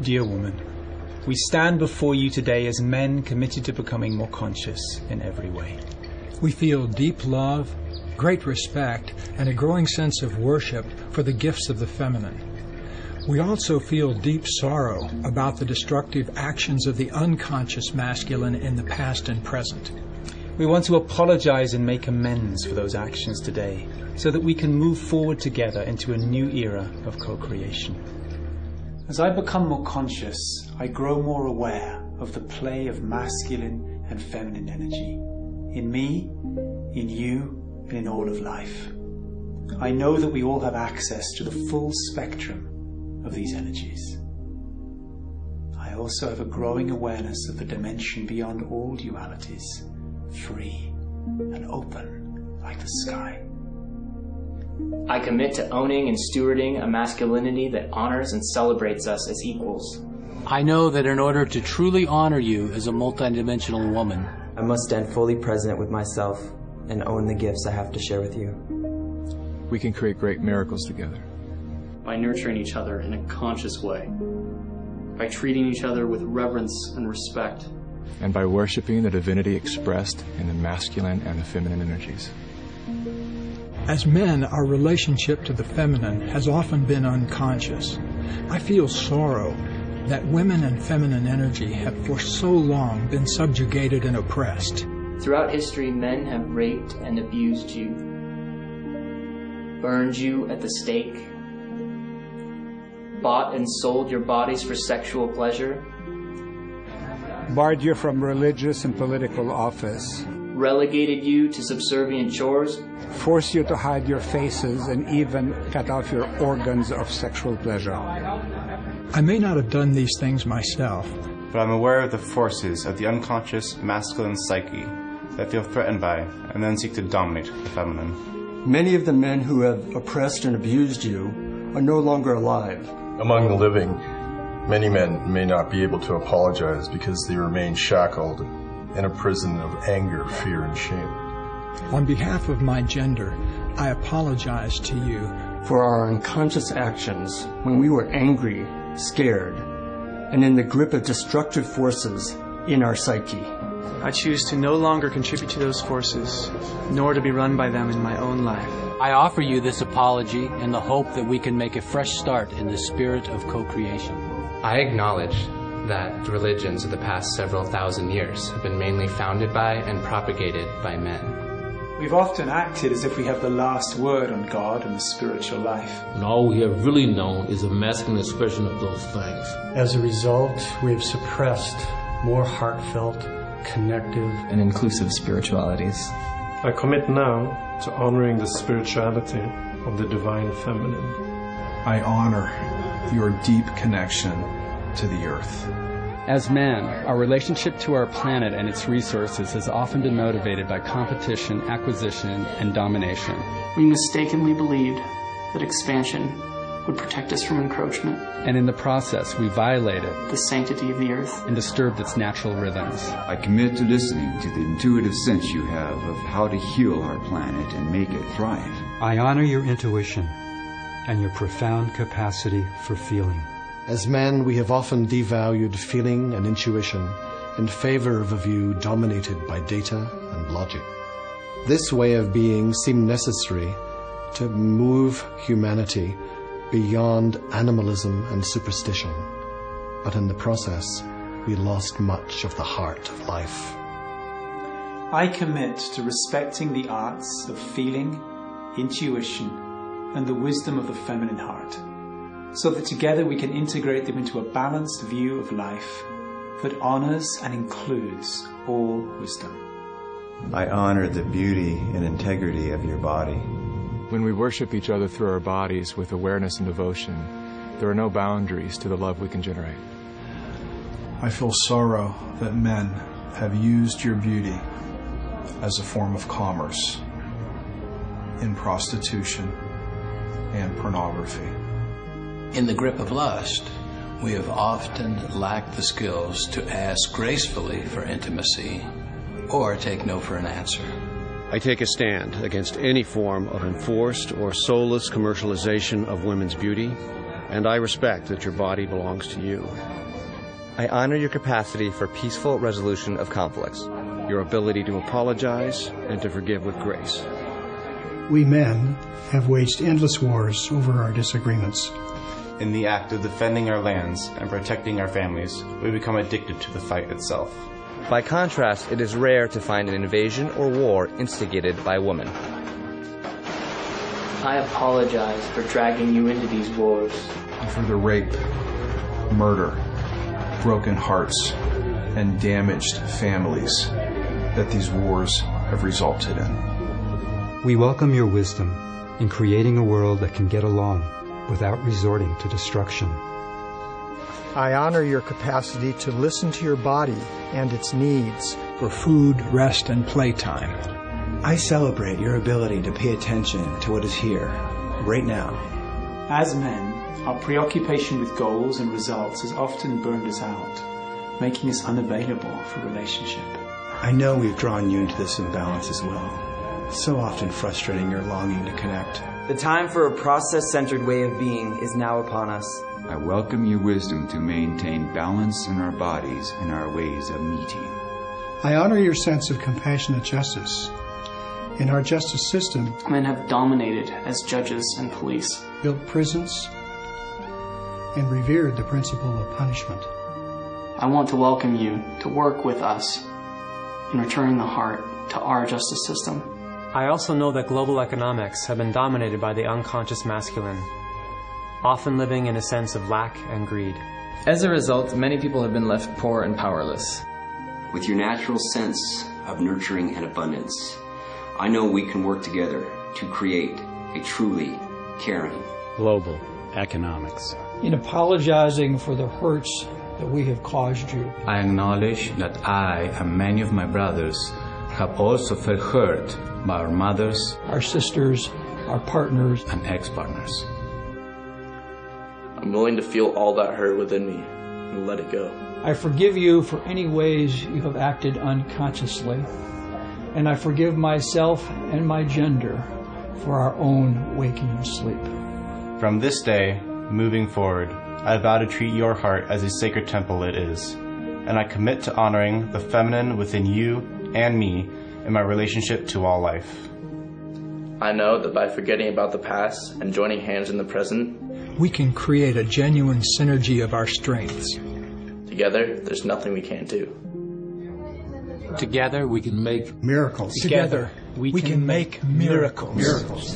Dear woman, we stand before you today as men committed to becoming more conscious in every way. We feel deep love, great respect, and a growing sense of worship for the gifts of the feminine. We also feel deep sorrow about the destructive actions of the unconscious masculine in the past and present. We want to apologize and make amends for those actions today so that we can move forward together into a new era of co-creation. As I become more conscious, I grow more aware of the play of masculine and feminine energy in me, in you, and in all of life. I know that we all have access to the full spectrum of these energies. I also have a growing awareness of the dimension beyond all dualities, free and open like the sky. I commit to owning and stewarding a masculinity that honors and celebrates us as equals. I know that in order to truly honor you as a multidimensional woman, I must stand fully present with myself and own the gifts I have to share with you. We can create great miracles together. By nurturing each other in a conscious way. By treating each other with reverence and respect. And by worshiping the divinity expressed in the masculine and the feminine energies. As men, our relationship to the feminine has often been unconscious. I feel sorrow that women and feminine energy have for so long been subjugated and oppressed. Throughout history, men have raped and abused you, burned you at the stake, bought and sold your bodies for sexual pleasure, barred you from religious and political office, relegated you to subservient chores, forced you to hide your faces, and even cut off your organs of sexual pleasure. I may not have done these things myself, but I'm aware of the forces of the unconscious masculine psyche that feel threatened by and then seek to dominate the feminine. Many of the men who have oppressed and abused you are no longer alive. Among the living, many men may not be able to apologize because they remain shackled in a prison of anger, fear, and shame. On behalf of my gender, I apologize to you for our unconscious actions when we were angry, scared, and in the grip of destructive forces in our psyche. I choose to no longer contribute to those forces, nor to be run by them in my own life. I offer you this apology in the hope that we can make a fresh start in the spirit of co-creation. I acknowledge that the religions of the past several thousand years have been mainly founded by and propagated by men. We've often acted as if we have the last word on God and the spiritual life. And all we have really known is a masculine expression of those things. As a result, we have suppressed more heartfelt, connective, and inclusive spiritualities. I commit now to honoring the spirituality of the divine feminine. I honor your deep connection to the earth. As men, our relationship to our planet and its resources has often been motivated by competition, acquisition, and domination. We mistakenly believed that expansion would protect us from encroachment. And in the process, we violated the sanctity of the earth and disturbed its natural rhythms. I commit to listening to the intuitive sense you have of how to heal our planet and make it thrive. I honor your intuition and your profound capacity for feeling. As men, we have often devalued feeling and intuition in favor of a view dominated by data and logic. This way of being seemed necessary to move humanity beyond animalism and superstition, but in the process, we lost much of the heart of life. I commit to respecting the arts of feeling, intuition, and the wisdom of the feminine heart, so that together we can integrate them into a balanced view of life that honors and includes all wisdom. I honor the beauty and integrity of your body. When we worship each other through our bodies with awareness and devotion, there are no boundaries to the love we can generate. I feel sorrow that men have used your beauty as a form of commerce in prostitution and pornography. In the grip of lust, we have often lacked the skills to ask gracefully for intimacy or take no for an answer. I take a stand against any form of enforced or soulless commercialization of women's beauty and I respect that your body belongs to you. I honor your capacity for peaceful resolution of conflicts, your ability to apologize and to forgive with grace. We men have waged endless wars over our disagreements. In the act of defending our lands and protecting our families, we become addicted to the fight itself. By contrast, it is rare to find an invasion or war instigated by a woman. I apologize for dragging you into these wars. And for the rape, murder, broken hearts, and damaged families that these wars have resulted in. We welcome your wisdom in creating a world that can get along without resorting to destruction. I honor your capacity to listen to your body and its needs for food, rest, and playtime. I celebrate your ability to pay attention to what is here, right now. As men, our preoccupation with goals and results has often burned us out, making us unavailable for relationship. I know we've drawn you into this imbalance as well, so often frustrating your longing to connect. The time for a process-centered way of being is now upon us. I welcome your wisdom to maintain balance in our bodies and our ways of meeting. I honor your sense of compassionate justice. In our justice system, men have dominated as judges and police, built prisons, and revered the principle of punishment. I want to welcome you to work with us in returning the heart to our justice system. I also know that global economics have been dominated by the unconscious masculine, often living in a sense of lack and greed. As a result, many people have been left poor and powerless. With your natural sense of nurturing and abundance, I know we can work together to create a truly caring global economics. In apologizing for the hurts that we have caused you, I acknowledge that I and many of my brothers have also felt hurt by our mothers, our sisters, our partners, and ex-partners. I'm willing to feel all that hurt within me and let it go. I forgive you for any ways you have acted unconsciously, and I forgive myself and my gender for our own waking and sleep. From this day, moving forward, I vow to treat your heart as a sacred temple it is, and I commit to honoring the feminine within you and me in my relationship to all life. I know that by forgetting about the past and joining hands in the present, we can create a genuine synergy of our strengths. Together, there's nothing we can't do. Together, we can make miracles. Together, we can make miracles. Miracles.